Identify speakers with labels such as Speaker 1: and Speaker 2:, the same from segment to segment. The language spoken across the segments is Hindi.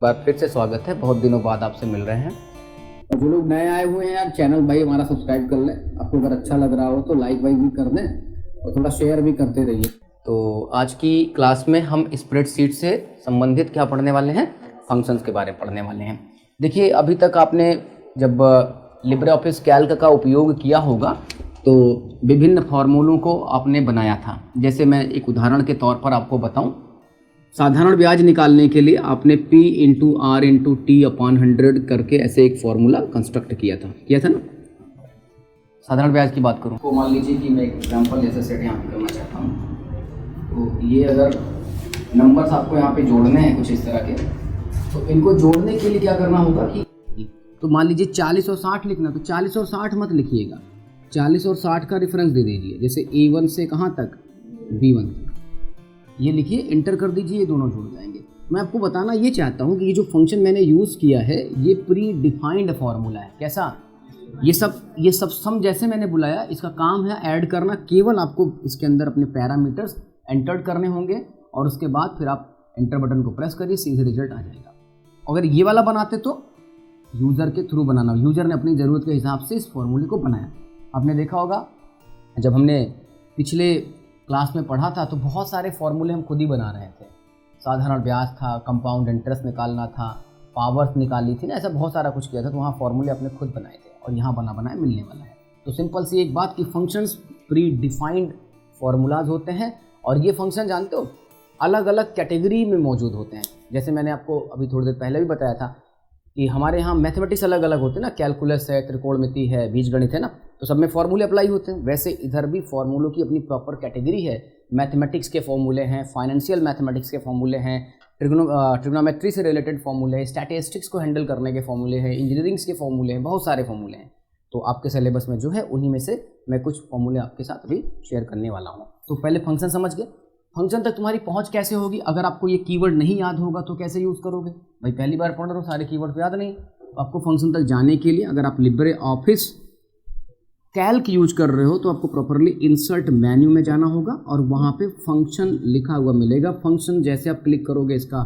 Speaker 1: बार फिर से स्वागत है। बहुत दिनों बाद आपसे मिल रहे हैं।
Speaker 2: और जो लोग नए आए हुए हैं यार, चैनल भाई हमारा सब्सक्राइब कर लें। आपको अगर अच्छा लग रहा हो तो लाइक वाइक भी कर दें और थोड़ा शेयर भी करते रहिए।
Speaker 1: तो आज की क्लास में हम स्प्रेडशीट से संबंधित क्या पढ़ने वाले हैं, फंक्शंस के बारे में पढ़ने वाले हैं। देखिए, अभी तक आपने जब लिब्रे ऑफिस कैल्क का उपयोग किया होगा तो विभिन्न फार्मूलों को आपने बनाया था। जैसे मैं एक उदाहरण के तौर पर आपको बताऊं, साधारण ब्याज निकालने के लिए आपने P into R into T upon 100 करके ऐसे एक फॉर्मूला कंस्ट्रक्ट किया था ना। साधारण ब्याज की बात करूं तो मान लीजिए कि मैं एक एग्जांपल जैसे सेट यहाँ पे करना चाहता हूँ। तो ये अगर नंबर्स आपको यहाँ पे जोड़ने हैं कुछ इस तरह के, तो इनको जोड़ने के लिए क्या करना होगा कि तो मान लीजिए 40 और 60 लिखना, तो 40 और 60 मत लिखिएगा, 40 और 60 का रेफरेंस दे दीजिए। जैसे A1 से कहाँ तक, B1 तक, ये लिखिए, इंटर कर दीजिए, ये दोनों जुड़ जाएंगे। मैं आपको बताना ये चाहता हूँ कि ये जो फंक्शन मैंने यूज़ किया है ये प्री डिफाइंड फार्मूला है। कैसा, ये सब सम जैसे मैंने बुलाया, इसका काम है ऐड करना। केवल आपको इसके अंदर अपने पैरामीटर्स एंटर करने होंगे और उसके बाद फिर आप एंटर बटन को प्रेस करिए, सीधे रिजल्ट आ जाएगा। अगर ये वाला बनाते तो यूज़र के थ्रू बनाना, यूज़र ने अपनी ज़रूरत के हिसाब से इस फॉर्मूले को बनाया। आपने देखा होगा जब हमने पिछले क्लास में पढ़ा था तो बहुत सारे फॉर्मूले हम खुद ही बना रहे थे। साधारण ब्याज था, कंपाउंड इंटरेस्ट निकालना था, पावर्स निकाली थी ना, ऐसा बहुत सारा कुछ किया था। तो वहाँ फॉर्मूले अपने खुद बनाए थे और यहाँ बनाया मिलने वाला है। तो सिंपल सी एक बात कि फंक्शंस प्री डिफाइंड फार्मूलाज होते हैं और ये फंक्शन जानते हो अलग अलग कैटेगरी में मौजूद होते हैं। जैसे मैंने आपको अभी थोड़ी देर पहले भी बताया था कि हमारे यहाँ मैथमेटिक्स अलग अलग होते हैं ना, कैलकुलस है, त्रिकोणमिति है, बीजगणित है ना, तो सब में फॉर्मूले अप्लाई होते हैं। वैसे इधर भी फॉर्मूलों की अपनी प्रॉपर कैटेगरी है। मैथमेटिक्स के फॉर्मूले हैं, फाइनेंशियल मैथमेटिक्स के फॉर्मूले हैं, ट्रिग्नोमेट्री से रिलेटेड फॉर्मूले हैं, स्टैटिस्टिक्स को हैंडल करने के फॉर्मूले हैं, इंजीनियरिंग्स के फॉर्मूले हैं, बहुत सारे फॉर्मूले हैं। तो आपके सिलेबस में जो है उन्हीं में से मैं कुछ फॉर्मूले आपके साथ अभी शेयर करने वाला हूँ। तो पहले फंक्शन समझ गए। फंक्शन तक तुम्हारी पहुँच कैसे होगी? अगर आपको ये कीवर्ड नहीं याद होगा तो कैसे यूज़ करोगे भाई? पहली बार पढ़ रहे हो, सारे कीवर्ड तो याद नहीं। तो आपको फंक्शन तक जाने के लिए अगर आप लिब्रे ऑफिस कैल्क यूज कर रहे हो तो आपको प्रॉपरली इंसर्ट मेन्यू में जाना होगा और वहाँ पे फंक्शन लिखा हुआ मिलेगा। फंक्शन जैसे आप क्लिक करोगे इसका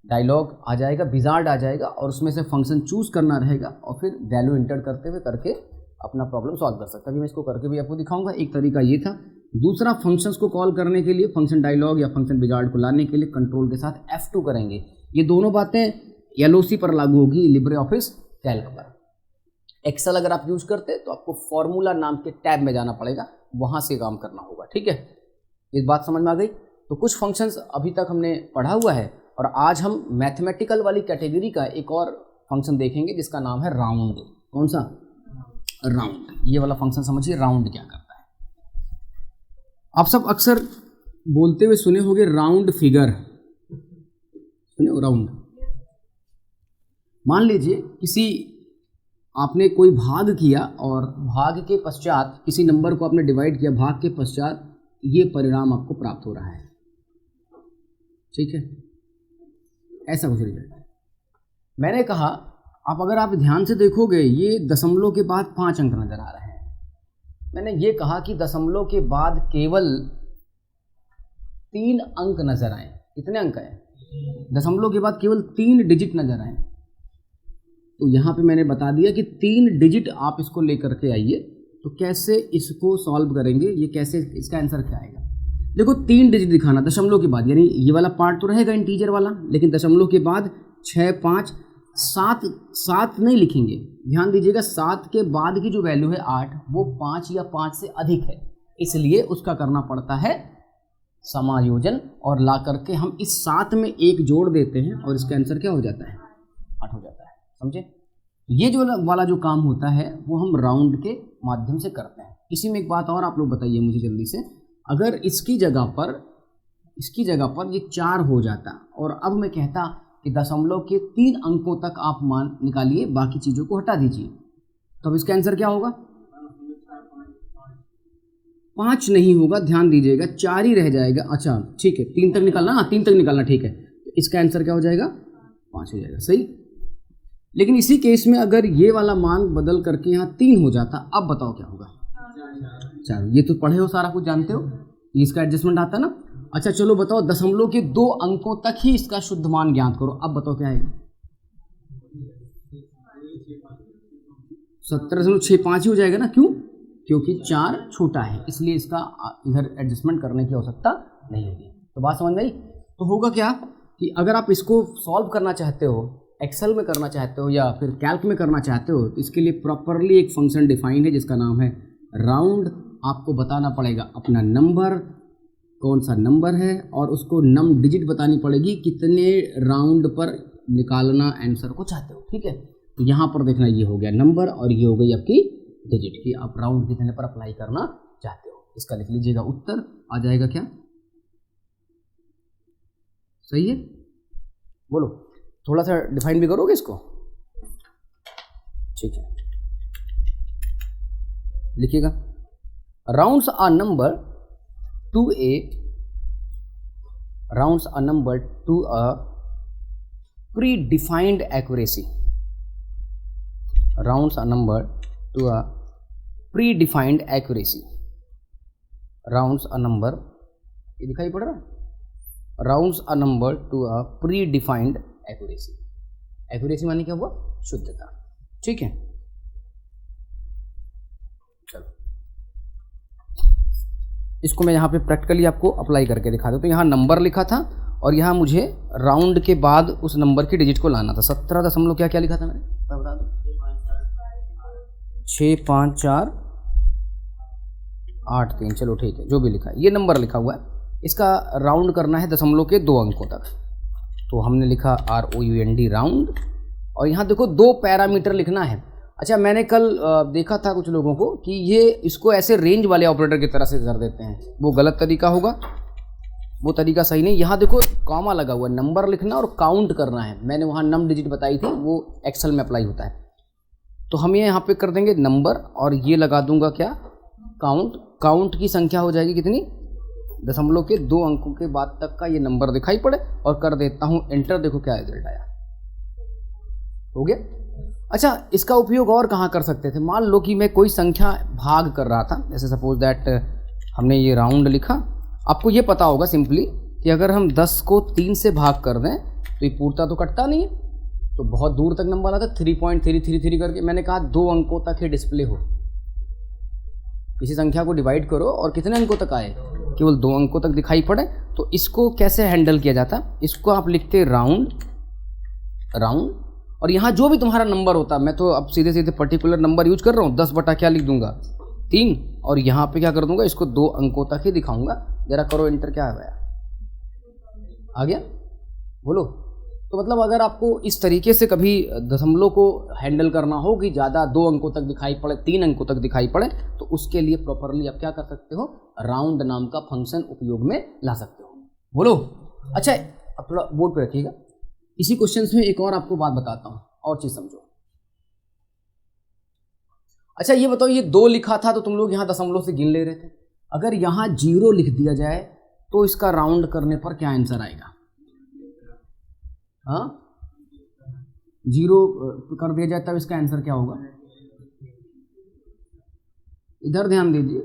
Speaker 1: डायलॉग आ जाएगा, विजार्ड आ जाएगा और उसमें से फंक्शन चूज करना रहेगा और फिर वैल्यू इंटर करते हुए करके अपना प्रॉब्लम सॉल्व कर सकता है। अभी मैं इसको करके भी आपको दिखाऊंगा। एक तरीका ये था। दूसरा, फंक्शंस को कॉल करने के लिए फंक्शन डायलॉग या फंक्शन विजार्ड को लाने के लिए कंट्रोल के साथ F2 करेंगे। ये दोनों बातें LOC पर लागू होगी, लिब्रे ऑफिस कैल्क पर। एक्सेल अगर आप यूज करते तो आपको फॉर्मूला नाम के टैब में जाना पड़ेगा, वहां से काम करना होगा। ठीक है, इस बात समझ में आ गई? तो कुछ फंक्शंस अभी तक हमने पढ़ा हुआ है और आज हम मैथमेटिकल वाली कैटेगरी का एक और फंक्शन देखेंगे जिसका नाम है राउंड। कौन सा? राउंड। ये वाला फंक्शन समझिए, राउंड क्या करता है। आप सब अक्सर बोलते हुए सुने होंगे राउंड फिगर, सुने हो? राउंड। मान लीजिए किसी आपने कोई भाग किया और भाग के पश्चात किसी नंबर को आपने डिवाइड किया, भाग के पश्चात ये परिणाम आपको प्राप्त हो रहा है। ठीक है, ऐसा कुछ रिजल्ट है। मैंने कहा अगर आप ध्यान से देखोगे ये दशमलव के बाद 5 अंक नजर आ रहे हैं। मैंने ये कहा कि दशमलव के बाद केवल 3 अंक नजर आए। कितने अंक आए? दशमलव के बाद केवल 3 डिजिट नजर आए। तो यहाँ पे मैंने बता दिया कि 3 डिजिट आप इसको लेकर के आइए। तो कैसे इसको सॉल्व करेंगे, ये कैसे, इसका आंसर क्या आएगा? देखो, 3 डिजिट दिखाना दशमलव के बाद, यानी ये वाला पार्ट तो रहेगा इंटीजर वाला, लेकिन दशमलव के बाद 6, 5, 7 नहीं लिखेंगे। ध्यान दीजिएगा, 7 के बाद की जो वैल्यू है 8, वो 5 या 5 से अधिक है, इसलिए उसका करना पड़ता है समायोजन और ला करके हम इस 7 में 1 जोड़ देते हैं और इसका आंसर क्या हो जाता है? 8 हो जाता है। समझे? ये जो वाला जो काम होता है वो हम राउंड के माध्यम से करते हैं। इसी में एक बात और आप लोग बताइए मुझे जल्दी से, अगर इसकी जगह पर ये 4 हो जाता और अब मैं कहता कि दशमलव के 3 अंकों तक आप मान निकालिए, बाकी चीज़ों को हटा दीजिए, तो अब इसका आंसर क्या होगा? 5 नहीं होगा, ध्यान दीजिएगा, 4 ही रह जाएगा। अच्छा ठीक है, 3 तक निकालना, हाँ 3 तक निकालना, ठीक है। तो इसका आंसर क्या हो जाएगा? 5 हो जाएगा। सही। लेकिन इसी केस में अगर ये वाला मान बदल करके यहाँ 3 हो जाता, अब बताओ क्या होगा? 4। ये तो पढ़े हो, सारा कुछ जानते हो, इसका एडजस्टमेंट आता ना। अच्छा चलो बताओ, दशमलव के 2 अंकों तक ही इसका शुद्ध मान ज्ञात करो। अब बताओ क्या आएगा? 17.65 ही हो जाएगा ना, क्यों? क्योंकि 4 छोटा है, इसलिए इसका इधर एडजस्टमेंट करने की आवश्यकता नहीं होगी। तो बात समझ में आई? तो होगा क्या कि अगर आप इसको सॉल्व करना चाहते हो, एक्सेल में करना चाहते हो या फिर कैल्क में करना चाहते हो, तो इसके लिए प्रॉपरली एक फंक्शन डिफाइन है जिसका नाम है राउंड। आपको बताना पड़ेगा अपना नंबर, कौन सा नंबर है, और उसको नम डिजिट बतानी पड़ेगी, कितने राउंड पर निकालना आंसर को चाहते हो। ठीक है, तो यहाँ पर देखना, ये हो गया नंबर और ये हो गई आपकी डिजिट की आप राउंड कितने पर अप्लाई करना चाहते हो। इसका लिख लीजिएगा, उत्तर आ जाएगा क्या? सही है, बोलो। थोड़ा सा डिफाइन भी करोगे इसको? ठीक है, लिखिएगा, rounds a number to a rounds a number to a predefined accuracy. Rounds a number to a predefined accuracy. Rounds a number, ये दिखाई पड़ रहा? Rounds a number to a predefined accuracy. Accuracy माने क्या हुआ? शुद्धता। ठीक है, चलो इसको मैं यहाँ पे प्रैक्टिकली आपको अप्लाई करके दिखा दूँ। तो यहाँ नंबर लिखा था और यहाँ मुझे राउंड के बाद उस नंबर की डिजिट को लाना था। 17 दशमलव क्या क्या लिखा था मैंने, बता दो, 65483। चलो ठीक है, जो भी लिखा है ये नंबर लिखा हुआ है, इसका राउंड करना है दशमलव के 2 अंकों तक। तो हमने लिखा ROUND राउंड, और यहाँ देखो 2 पैरामीटर लिखना है। अच्छा, मैंने कल देखा था कुछ लोगों को कि ये इसको ऐसे रेंज वाले ऑपरेटर की तरह से कर देते हैं, वो गलत तरीका होगा, वो तरीका सही नहीं। यहाँ देखो कॉमा लगा हुआ है, नंबर लिखना और काउंट करना है। मैंने वहाँ नम डिजिट बताई थी, वो एक्सेल में अप्लाई होता है। तो हम ये यहाँ पे कर देंगे नंबर और ये लगा दूंगा क्या, काउंट। काउंट की संख्या हो जाएगी कितनी, दशमलव के 2 अंकों के बाद तक का ये नंबर दिखाई पड़े, और कर देता हूँ एंटर। देखो क्या रिजल्ट आया, हो गया। अच्छा, इसका उपयोग और कहाँ कर सकते थे? मान लो कि मैं कोई संख्या भाग कर रहा था, जैसे सपोज दैट हमने ये राउंड लिखा। आपको ये पता होगा सिंपली कि अगर हम 10 को 3 से भाग कर दें तो ये पूर्णतः तो कटता नहीं है, तो बहुत दूर तक नंबर आता है 3.333 करके। मैंने कहा 2 अंकों तक ही डिस्प्ले हो। किसी संख्या को डिवाइड करो और कितने अंकों तक आए, केवल 2 अंकों तक दिखाई पड़े। तो इसको कैसे हैंडल किया जाता? इसको आप लिखते राउंड, राउंड, और यहाँ जो भी तुम्हारा नंबर होता, मैं तो अब सीधे सीधे पर्टिकुलर नंबर यूज कर रहा हूँ, 10 बटा क्या लिख दूंगा 3, और यहाँ पे क्या कर दूंगा, इसको 2 अंकों तक ही दिखाऊंगा। जरा करो एंटर, क्या आ गया, बोलो। तो मतलब अगर आपको इस तरीके से कभी दशमलव को हैंडल करना हो कि ज़्यादा 2 अंकों तक दिखाई पड़े, 3 अंकों तक दिखाई पड़े, तो उसके लिए प्रॉपरली आप क्या कर सकते हो, राउंड नाम का फंक्शन उपयोग में ला सकते हो। बोलो। अच्छा, अब थोड़ा बोर्ड पे रखिएगा। इसी क्वेश्चंस में एक और आपको बात बताता हूँ, और चीज़ समझो। अच्छा ये बताओ, ये 2 लिखा था तो तुम लोग यहाँ दशमलव से गिन ले रहे थे। अगर यहाँ 0 लिख दिया जाए तो इसका राउंड करने पर क्या आंसर आएगा? हाँ, 0 कर दिया जाए तब इसका आंसर क्या होगा? इधर ध्यान दीजिए।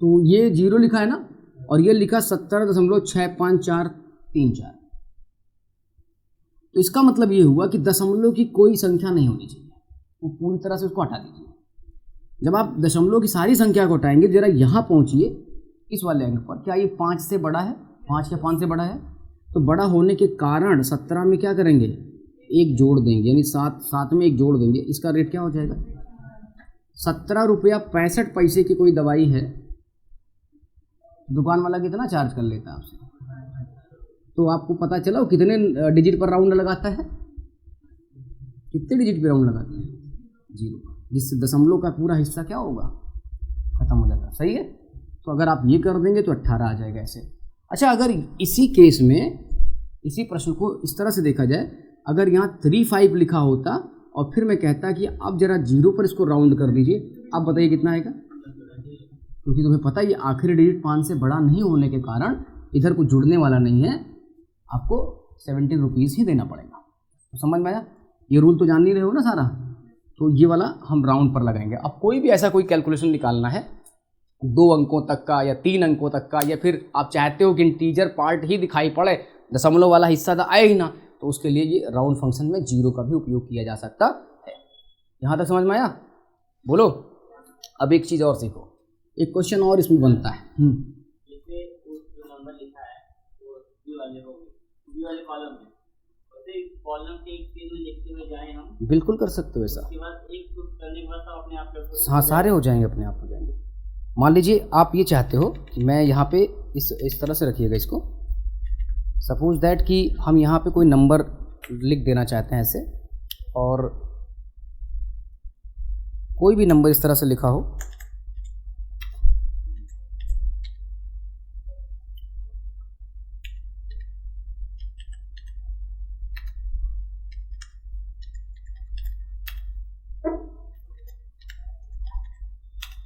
Speaker 1: तो ये 0 लिखा है ना, और ये लिखा 17.65434। तो इसका मतलब ये हुआ कि दशमलव की कोई संख्या नहीं होनी चाहिए, वो पूरी तरह से उसको हटा दीजिए। जब आप दशमलव की सारी संख्या को हटाएंगे, जरा यहाँ पहुँचिए इस वाले अंक पर, क्या ये 5 से बड़ा है? 5 या 5 से बड़ा है? तो बड़ा होने के कारण 17 में क्या करेंगे, 1 जोड़ देंगे, यानी 7 में 1 जोड़ देंगे। इसका रेट क्या हो जाएगा? 17.65 की कोई दवाई है, दुकान वाला कितना चार्ज कर लेता है आपसे? तो आपको पता चला वो कितने डिजिट पर राउंड लगाता है? कितने डिजिट पर राउंड लगाता है? 0, जिससे दशमलव का पूरा हिस्सा क्या होगा, खत्म हो जाता है। सही है। तो अगर आप ये कर देंगे तो 18 आ जाएगा ऐसे। अच्छा, अगर इसी केस में, इसी प्रश्न को इस तरह से देखा जाए, अगर यहाँ 35 लिखा होता और फिर मैं कहता कि अब जरा 0 पर इसको राउंड कर दीजिए, आप बताइए कितना आएगा? क्योंकि तुम्हें पता है ये आखिरी डिजिट 5 से बड़ा नहीं होने के कारण इधर कुछ जुड़ने वाला नहीं है, आपको 70 रुपीज़ ही देना पड़ेगा। तो समझ में आया? ये रूल तो जान नहीं रहे हो ना सारा। तो ये वाला हम राउंड पर लगाएंगे। अब कोई भी ऐसा कोई कैलकुलेशन निकालना है, 2 अंकों तक का या 3 अंकों तक का, या फिर आप चाहते हो कि इंटीजर पार्ट ही दिखाई पड़े, दशमलव वाला हिस्सा तो आए ही ना, तो उसके लिए ये राउंड फंक्शन में 0 का भी उपयोग किया जा सकता है। यहाँ तक समझ में आया? बोलो। अब एक चीज़ और सीखो, एक क्वेश्चन और इसमें बनता है।
Speaker 3: जैसे जो नंबर लिखा है वो बी वाले हो गए, बी वाले कॉलम में, वैसे कॉलम के एक चीज में लिखते हुए जाए हम,
Speaker 1: बिल्कुल कर सकते हो ऐसा।
Speaker 3: उसके बाद एक कुछ करने के बाद सब अपने आप करते
Speaker 1: हाँ, सारे हो जाएंगे, अपने आप हो जाएंगे। मान लीजिए आप ये चाहते हो कि मैं यहाँ पे इस तरह से रखिएगा इसको, सपोज दैट कि हम यहाँ पे कोई नंबर लिख देना चाहते हैं ऐसे, और कोई भी नंबर इस तरह से लिखा हो,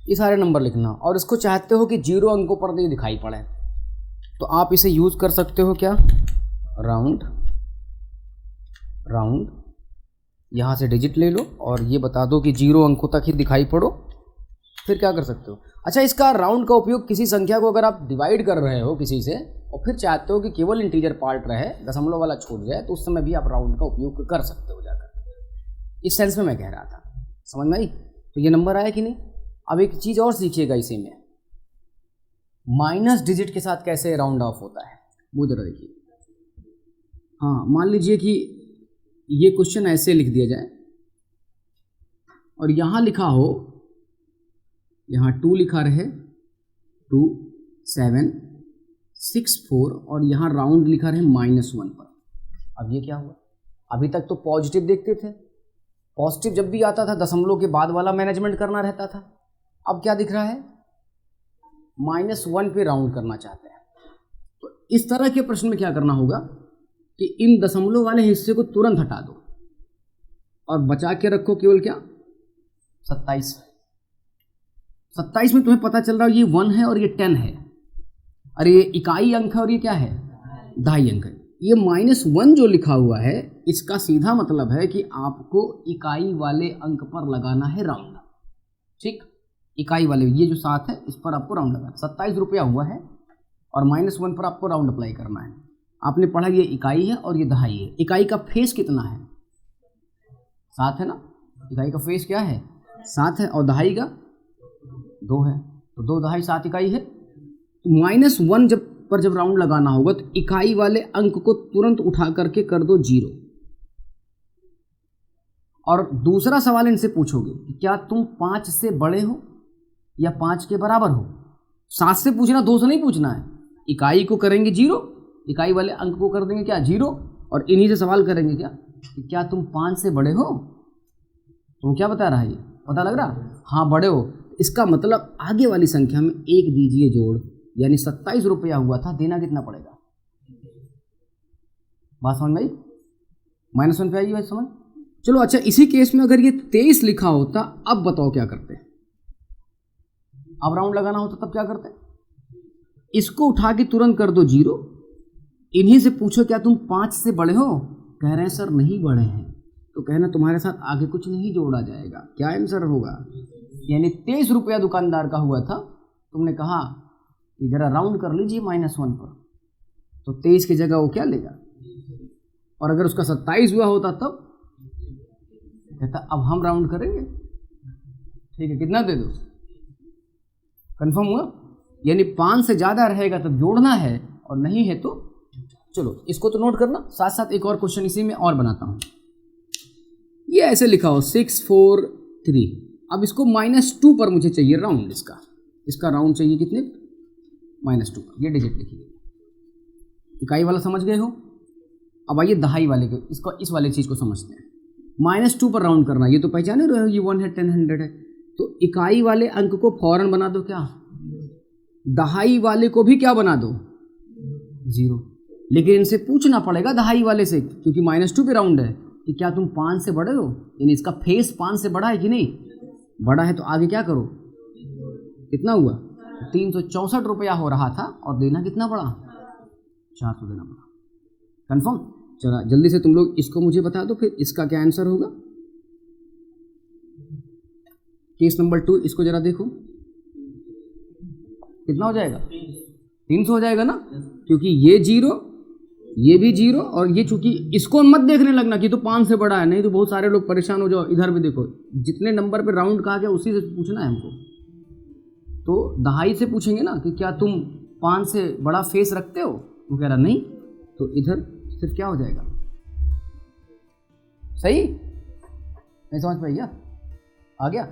Speaker 1: ये सारे नंबर लिखना, और इसको चाहते हो कि 0 अंकों पर नहीं दिखाई पड़े, तो आप इसे यूज़ कर सकते हो क्या, राउंड, यहाँ से डिजिट ले लो और ये बता दो कि 0 अंकों तक ही दिखाई पड़ो। फिर क्या कर सकते हो, अच्छा इसका राउंड का उपयोग किसी संख्या को अगर आप डिवाइड कर रहे हो किसी से और फिर चाहते हो कि केवल इंटीजर पार्ट रहे, दशमलव वाला छूट जाए, तो उस समय भी आप राउंड का उपयोग कर सकते हो जाकर। इस सेंस में मैं कह रहा था, समझ में आई? तो ये नंबर आया कि नहीं? अब एक चीज़ और सीखिएगा इसी में, माइनस डिजिट के साथ कैसे राउंड ऑफ होता है, वो जरा देखिए। हाँ, मान लीजिए कि ये क्वेश्चन ऐसे लिख दिया जाए और यहाँ लिखा हो, यहाँ 2 लिखा रहे, 2 7 6 4, और यहाँ राउंड लिखा रहे -1 पर। अब ये क्या हुआ? अभी तक तो पॉजिटिव देखते थे, पॉजिटिव जब भी आता था दशमलव के बाद वाला मैनेजमेंट करना रहता था। अब क्या दिख रहा है, -1 पे राउंड करना चाहते हैं। तो इस तरह के प्रश्न में क्या करना होगा कि इन दशमलव वाले हिस्से को तुरंत हटा दो और बचा के रखो केवल क्या, 27। 27 में तुम्हें पता चल रहा है ये 1 है और ये 10 है, अरे ये इकाई अंक है और ये क्या है, दहाई अंक है। ये -1 जो लिखा हुआ है, इसका सीधा मतलब है कि आपको इकाई वाले अंक पर लगाना है राउंड। ठीक, इकाई वाले ये जो 7 है इस पर आपको राउंड लगाना। 27 रुपया हुआ है और -1 पर आपको राउंड अप्लाई करना है। आपने पढ़ा ये इकाई है और ये दहाई है। इकाई का फेस कितना है, 7 है ना, इकाई का फेस क्या है, 7 है, और दहाई का 2 है, तो 2 दहाई 7 इकाई है। तो -1 जब राउंड लगाना होगा तो इकाई वाले अंक को तुरंत उठा करके कर दो 0। और दूसरा सवाल इनसे पूछोगे कि क्या तुम 5 से बड़े हो या 5 के बराबर हो। 7 से पूछना, 2 से नहीं पूछना है। इकाई को करेंगे 0, इकाई वाले अंक को कर देंगे क्या, 0, और इन्हीं से सवाल करेंगे क्या कि क्या तुम 5 से बड़े हो। तो क्या बता रहा है, ये पता लग रहा, हाँ बड़े हो। इसका मतलब आगे वाली संख्या में 1 दीजिए जोड़, यानी 27 रुपया हुआ था, देना कितना पड़ेगा। बात समझ में आई, -1 पे आई है समझ। चलो अच्छा, इसी केस में अगर ये 23 लिखा होता, अब बताओ क्या करते हैं। अब राउंड लगाना होता तब क्या करते हैं, इसको उठा के तुरंत कर दो 0। इन्हीं से पूछो क्या तुम 5 से बड़े हो, कह रहे हैं सर नहीं बड़े हैं, तो कहना तुम्हारे साथ आगे कुछ नहीं जोड़ा जाएगा। क्या आंसर होगा, यानी 23 रुपया दुकानदार का हुआ था, तुमने कहा कि जरा राउंड कर लीजिए -1 पर, तो 23 की जगह वो क्या लेगा। और अगर उसका 27 हुआ होता तब कहता अब हम राउंड करेंगे, ठीक है कितना दे दो, कंफर्म हुआ। यानी 5 से ज़्यादा रहेगा तब जोड़ना है और नहीं है तो चलो इसको तो नोट करना। साथ साथ एक और क्वेश्चन इसी में और बनाता हूँ। ये ऐसे लिखा हो 6 4 3, अब इसको -2 पर मुझे चाहिए राउंड, इसका राउंड चाहिए कितने, -2 पर। ये डिजिट लिखिए, इकाई वाला समझ गए हो। अब आइए दहाई वाले को, इसको इस वाले चीज़ को समझते हैं। -2 पर राउंड करना, ये तो पहचाने रहे हो, ये 1 है 10 100 है, तो इकाई वाले अंक को फौरन बना दो क्या, दहाई वाले को भी क्या बना दो 0। लेकिन इनसे पूछना पड़ेगा दहाई वाले से, क्योंकि -2 पे राउंड है, कि क्या तुम 5 से बड़े हो, यानी इसका फेस 5 से बड़ा है कि नहीं, बड़ा है तो आगे क्या करो, कितना हुआ 364 रुपया हो रहा था और देना कितना पड़ा, 400 देना पड़ा। कंफर्म। चला जल्दी से तुम लोग इसको मुझे बता दो, फिर इसका क्या आंसर होगा। केस नंबर 2 इसको जरा देखो, कितना हो जाएगा? 300 हो जाएगा ना, क्योंकि ये 0, ये भी 0, और ये चूंकि इसको मत देखने लगना कि तो 5 से बड़ा है, नहीं तो बहुत सारे लोग परेशान हो जाओ। इधर भी देखो, जितने नंबर पे राउंड कहा गया उसी से पूछना है हमको। तो दहाई से पूछेंगे ना कि क्या तुम 5 से बड़ा फेस रखते हो, वो कह रहा नहीं, तो इधर सिर्फ क्या हो जाएगा? सही नहीं समझ पाई क्या? आ गया?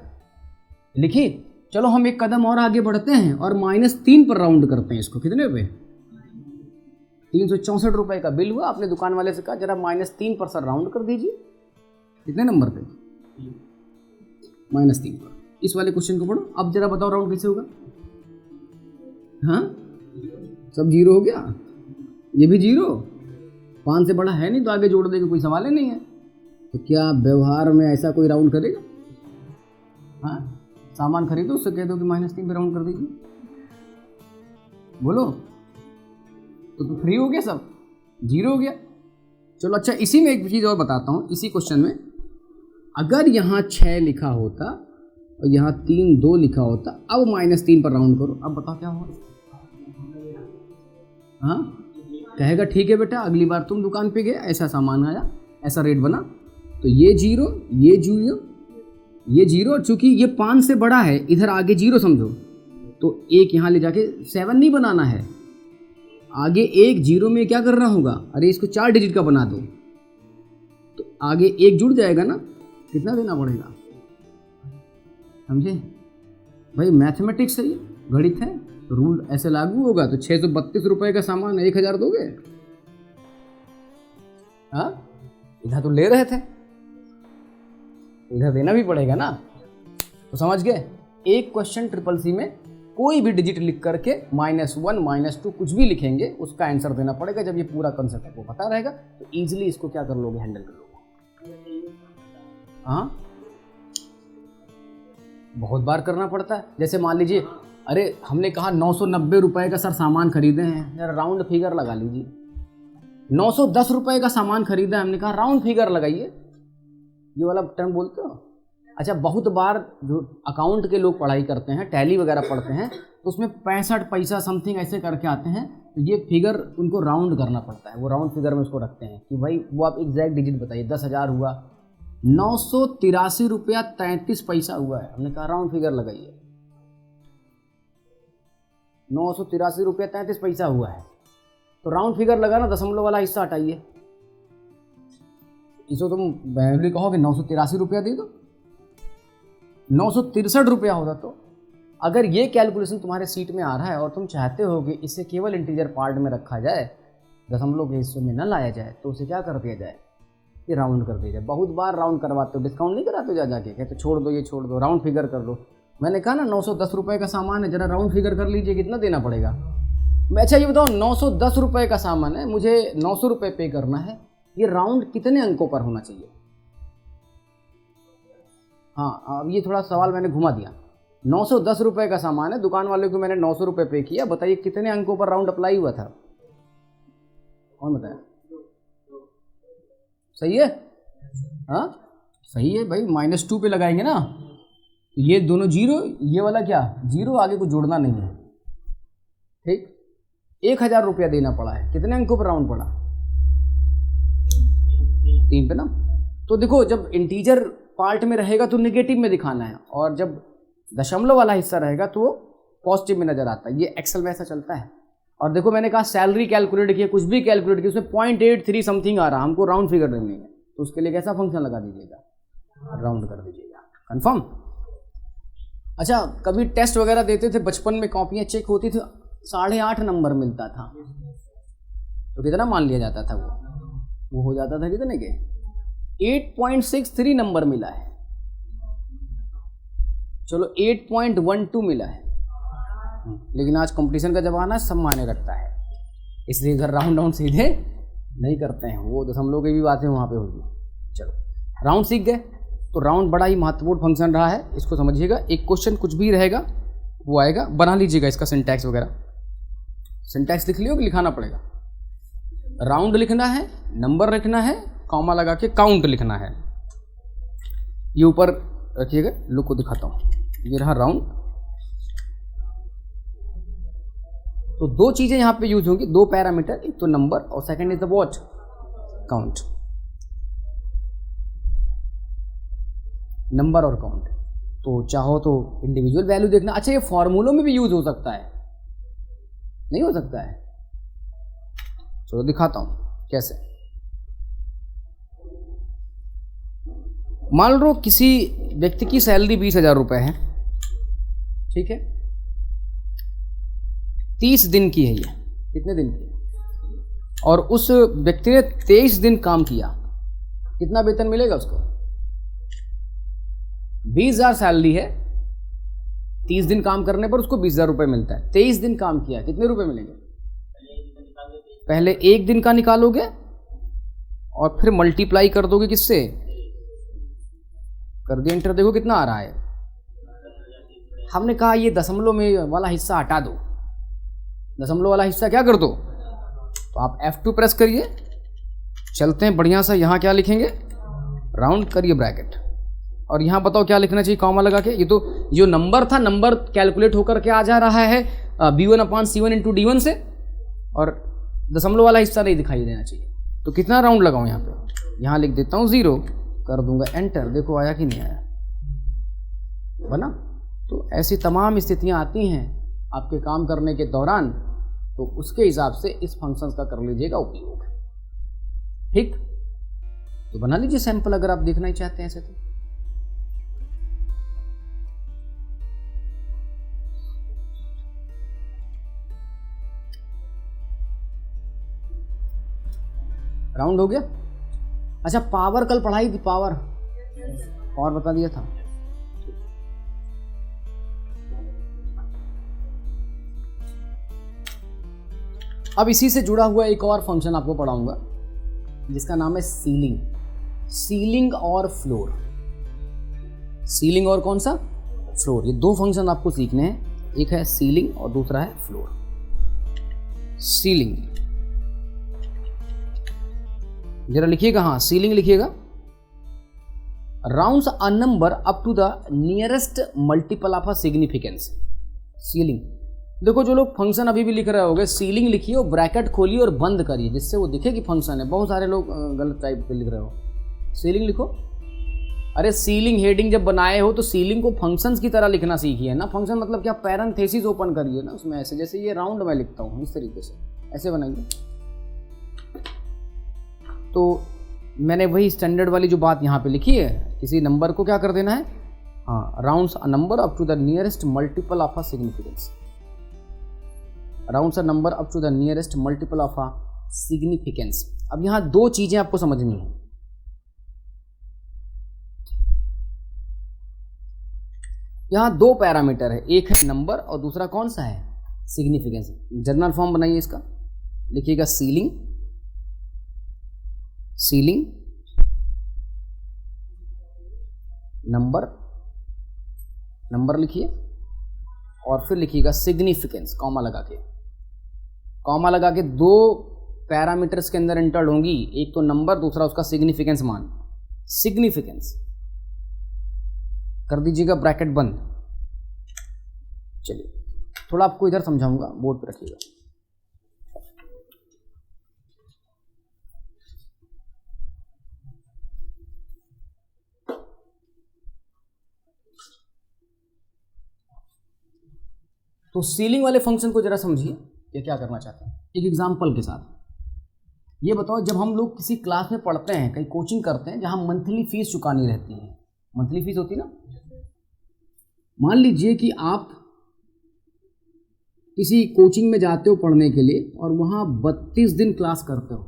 Speaker 1: लिखिए। चलो हम एक कदम और आगे बढ़ते हैं और -3 पर राउंड करते हैं इसको। कितने पे? 364 रुपए का बिल हुआ। आपने दुकान वाले से कहा जरा -3 पर सर राउंड कर दीजिए। कितने नंबर पे? -3 पर। इस वाले क्वेश्चन को पढ़ो। अब जरा बताओ राउंड कैसे होगा? हाँ, सब 0 हो गया, ये भी 0, 5 से बड़ा है नहीं तो आगे जोड़ देगा, कोई सवाल ही नहीं है। तो क्या व्यवहार में ऐसा कोई राउंड करेगा? हाँ, सामान खरीदो, उससे कह दो कि -3 पे राउंड कर दीजिए, बोलो, तो फ्री हो गया, सब 0 हो गया। चलो अच्छा, इसी में एक चीज़ और बताता हूँ। इसी क्वेश्चन में अगर यहाँ 6 लिखा होता और यहाँ 3 2 लिखा होता, अब -3 पर राउंड करो, अब बताओ क्या होगा? हाँ, कहेगा ठीक है बेटा, अगली बार तुम दुकान पे गए, ऐसा सामान आया, ऐसा रेट बना, तो ये 0, ये 0, ये 0, चूंकि ये 5 से बड़ा है, इधर आगे 0 समझो, तो एक यहाँ ले जाके 7 नहीं बनाना है, आगे एक 0 में क्या करना होगा? अरे इसको 4 डिजिट का बना दो, तो आगे एक जुड़ जाएगा ना, कितना देना पड़ेगा? समझे भाई? मैथमेटिक्स है ये, गणित है, तो रूल ऐसे लागू होगा। तो 632 रुपए का सामान 1000 दोगे? हाँ, इधर तो ले रहे थे, इधर देना भी पड़ेगा ना। तो समझ गए? एक क्वेश्चन CCC में कोई भी डिजिट लिख करके -1 -2 कुछ भी लिखेंगे, उसका आंसर देना पड़ेगा। जब ये पूरा कंसेप्ट आपको पता रहेगा तो इजीली इसको क्या कर लोगे? हैंडल कर लोगे। हाँ, बहुत बार करना पड़ता है। जैसे मान लीजिए, अरे हमने कहा 990 रुपए का सर सामान खरीदे हैं, यार राउंड फिगर लगा लीजिए। 910 रुपए का सामान खरीदा है, हमने कहा राउंड फिगर लगाइए। ये वाला टर्म बोलते हो? अच्छा, बहुत बार जो अकाउंट के लोग पढ़ाई करते हैं, टैली वगैरह पढ़ते हैं, तो उसमें 65 पैसा समथिंग ऐसे करके आते हैं, तो ये फिगर उनको राउंड करना पड़ता है। वो राउंड फिगर में उसको रखते हैं कि भाई वो आप एग्जैक्ट डिजिट बताइए। 10,000 हुआ, 983 रुपया 33 पैसा हुआ है, हमने कहा राउंड फिगर लगाइए। 983 रुपया 33 पैसा हुआ है, तो राउंड फिगर लगाना, दशमलव वाला हिस्सा हटाइए। इसको तुम वैल्यू कहोगे 983 रुपया दे दो, 963 रुपया होता। तो अगर ये कैलकुलेशन तुम्हारे सीट में आ रहा है और तुम चाहते हो कि इसे केवल इंटीजर पार्ट में रखा जाए, दशमलव के हिस्से में न लाया जाए, तो उसे क्या कर दिया जाए? ये राउंड कर दिया जाए। बहुत बार राउंड करवाते हो, डिस्काउंट नहीं कराते हो जा जाके, कहते छोड़ दो, ये छोड़ दो, राउंड फिगर कर लो। मैंने कहा ना 910 रुपये का सामान है, जरा राउंड फिगर कर लीजिए, कितना देना पड़ेगा? मैं अच्छा ये बताओ, 910 रुपये का सामान है, मुझे 900 रुपये पे करना है, ये राउंड कितने अंकों पर होना चाहिए? हाँ, अब ये थोड़ा सवाल मैंने घुमा दिया। 910 रुपये का सामान है, दुकान वाले को मैंने 900 रुपये पे किया, बताइए कितने अंकों पर राउंड अप्लाई हुआ था? कौन बताया? सही है? हाँ सही है भाई। -2 पे लगाएंगे ना, ये दोनों 0, ये वाला क्या 0, आगे को जोड़ना नहीं है, ठीक। 1000 रुपया देना पड़ा है, कितने अंकों पर राउंड पड़ा? 3 पे ना। तो देखो, जब इंटीजर पार्ट में रहेगा तो नेगेटिव में दिखाना है, और जब दशमलव वाला हिस्सा रहेगा तो वो पॉजिटिव में नजर आता है। ये एक्सेल में ऐसा चलता है। और देखो, मैंने कहा सैलरी कैलकुलेट किया, कुछ भी कैलकुलेट किया, उसमें 0.83 समथिंग आ रहा, हमको राउंड फिगर देनी है, तो उसके लिए कैसा फंक्शन लगा दीजिएगा? राउंड कर दीजिएगा। कंफर्म? अच्छा, कभी टेस्ट वगैरह देते थे बचपन में, कॉपियाँ चेक होती थी, 8.5 नंबर मिलता था, तो कितना मान लिया जाता था? वो हो जाता था कितने के? 8.63 नंबर मिला है, चलो 8.12 मिला है, लेकिन आज कंपटीशन का ज़माना सब मायने रखता है, इसलिए इधर राउंड डाउन सीधे नहीं करते हैं, वो दशमलव की भी बातें वहाँ पे होगी। चलो, राउंड सीख गए, तो राउंड बड़ा ही महत्वपूर्ण फंक्शन रहा है, इसको समझिएगा। एक क्वेश्चन कुछ भी रहेगा वो आएगा, बना लीजिएगा इसका सिंटैक्स वगैरह। सिंटैक्स लिख लियो कि लिखाना पड़ेगा? राउंड लिखना है, नंबर लिखना है, कॉमा लगा के काउंट लिखना है। ये ऊपर रखिएगा, लुक को दिखाता हूँ। ये रहा राउंड, तो दो चीज़ें यहाँ पे यूज होंगी, दो पैरामीटर, एक तो नंबर और second is the what, count, number और काउंट। तो चाहो तो इंडिविजुअल वैल्यू देखना। अच्छा, ये फॉर्मूलों में भी यूज हो सकता है, नहीं हो सकता है? चलो दिखाता हूं कैसे। मान लो किसी व्यक्ति की सैलरी 20,000 रुपये है, ठीक है, 30 दिन की है ये, कितने दिन की, और उस व्यक्ति ने 23 दिन काम किया, कितना वेतन मिलेगा उसको? 20,000 सैलरी है, 30 दिन काम करने पर उसको 20,000 रुपये मिलता है। 23 दिन काम किया, कितने रुपए मिलेंगे? पहले एक दिन का निकालोगे और फिर मल्टीप्लाई कर दोगे किससे? कर दिया एंटर, देखो कितना आ रहा है। हमने कहा ये दशमलव में वाला हिस्सा हटा दो, दशमलव वाला हिस्सा क्या कर दो, तो आप F2 प्रेस करिए, चलते हैं बढ़िया सा। यहाँ क्या लिखेंगे? राउंड करिए ब्रैकेट, और यहाँ बताओ क्या लिखना चाहिए कॉमा लगा के। ये तो जो नंबर था, नंबर कैलकुलेट होकर के आ जा रहा है B1/C1 इंटू D1 से, और दशमलव वाला हिस्सा नहीं दिखाई देना चाहिए। तो कितना राउंड लगाऊं यहाँ पे? यहाँ लिख देता हूँ 0, कर दूंगा एंटर, देखो आया कि नहीं आया, बना। तो ऐसी तमाम स्थितियाँ आती हैं आपके काम करने के दौरान, तो उसके हिसाब से इस फंक्शंस का कर लीजिएगा उपयोग, ठीक। तो बना लीजिए सैंपल अगर आप देखना ही चाहते हैं ऐसे तो। राउंड हो गया। अच्छा, पावर कल पढ़ाई थी, पावर बता दिया था। अब इसी से जुड़ा हुआ एक और फंक्शन आपको पढ़ाऊंगा जिसका नाम है सीलिंग। सीलिंग और फ्लोर, सीलिंग और कौन सा? फ्लोर। ये दो फंक्शन आपको सीखने हैं, एक है सीलिंग और दूसरा है फ्लोर। सीलिंग जरा लिखिएगा, हाँ सीलिंग लिखिएगा। Rounds a number up to the nearest multiple of a significance. Ceiling, देखो जो लोग फंक्शन अभी भी लिख रहे होगे, सीलिंग लिखिए और ब्रैकेट खोलिए और बंद करिए जिससे वो दिखे कि फंक्शन है। बहुत सारे लोग गलत टाइप पे लिख रहे हो, सीलिंग लिखो। अरे सीलिंग हेडिंग जब बनाए हो तो सीलिंग को फंक्शंस की तरह लिखना सीखिए ना। फंक्शन मतलब क्या? पैरेंथेसिस ओपन करिए ना उसमें, ऐसे जैसे ये राउंड में लिखता हूँ इस तरीके से, ऐसे बनाइए। तो मैंने वही स्टैंडर्ड वाली जो बात यहाँ पे लिखी है, किसी नंबर को क्या कर देना है, हाँ, rounds a number up to the nearest multiple of a significance. Rounds a number up to the nearest multiple of a significance. अब यहाँ दो चीजें आपको समझनी है। यहाँ दो पैरामीटर है, एक है नंबर और दूसरा कौन सा है? सिग्निफिकेंस। जनरल फॉर्म बनाइए इसका, लिखिएगा सीलिंग, सीलिंग नंबर, नंबर लिखिए और फिर लिखिएगा सिग्निफिकेंस, कॉमा लगा के। कॉमा लगा के दो पैरामीटर्स के अंदर एंटर्ड होंगी, एक तो नंबर, दूसरा उसका सिग्निफिकेंस मान। सिग्निफिकेंस कर दीजिएगा ब्रैकेट बंद। चलिए थोड़ा आपको इधर समझाऊंगा, बोर्ड पे रखिएगा। तो सीलिंग वाले फंक्शन को जरा समझिए ये क्या करना चाहते हैं एक एग्जांपल के साथ। ये बताओ, जब हम लोग किसी क्लास में पढ़ते हैं, कहीं कोचिंग करते हैं जहां मंथली फीस चुकानी रहती है, मंथली फीस होती है ना। मान लीजिए कि आप किसी कोचिंग में जाते हो पढ़ने के लिए और वहां 32 दिन क्लास करते हो।